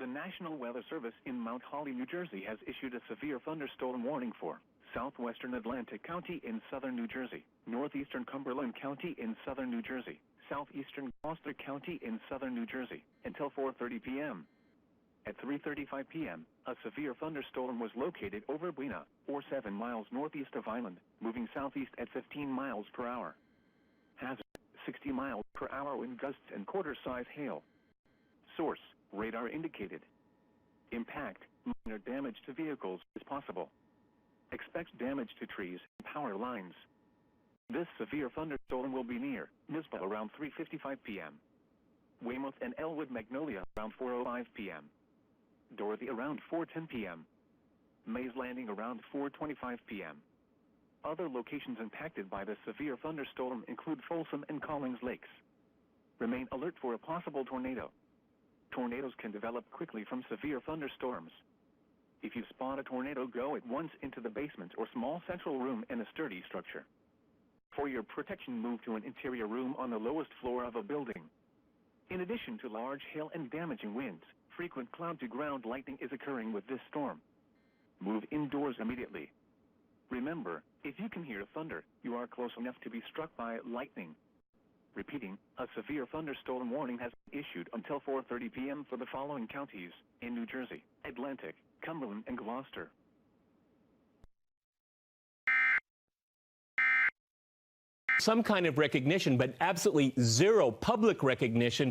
The National Weather Service in Mount Holly, New Jersey has issued a severe thunderstorm warning for southwestern Atlantic County in southern New Jersey, northeastern Cumberland County in southern New Jersey, southeastern Gloucester County in southern New Jersey, until 4:30 p.m. At 3:35 p.m., a severe thunderstorm was located over Buena, or 7 miles northeast of Island, moving southeast at 15 miles per hour. Hazard, 60 miles per hour wind gusts and quarter-size hail. Source, radar indicated. Impact, minor damage to vehicles is possible. Expect damage to trees and power lines. This severe thunderstorm will be near Nisbel around 3:55 p.m. Weymouth and Elwood Magnolia around 4:05 p.m. Dorothy around 4:10 p.m. Mays Landing around 4:25 p.m. Other locations impacted by the severe thunderstorm include Folsom and Collins Lakes. Remain alert for a possible tornado. Tornadoes can develop quickly from severe thunderstorms. If you spot a tornado, go at once into the basement or small central room in a sturdy structure. For your protection, move to an interior room on the lowest floor of a building. In addition to large hail and damaging winds, frequent cloud-to-ground lightning is occurring with this storm. Move indoors immediately. Remember, if you can hear thunder, you are close enough to be struck by lightning. Repeating, a severe thunderstorm warning has been issued until 4:30 p.m. for the following counties in New Jersey: Atlantic, Cumberland, and Gloucester. Some kind of recognition, but absolutely zero public recognition.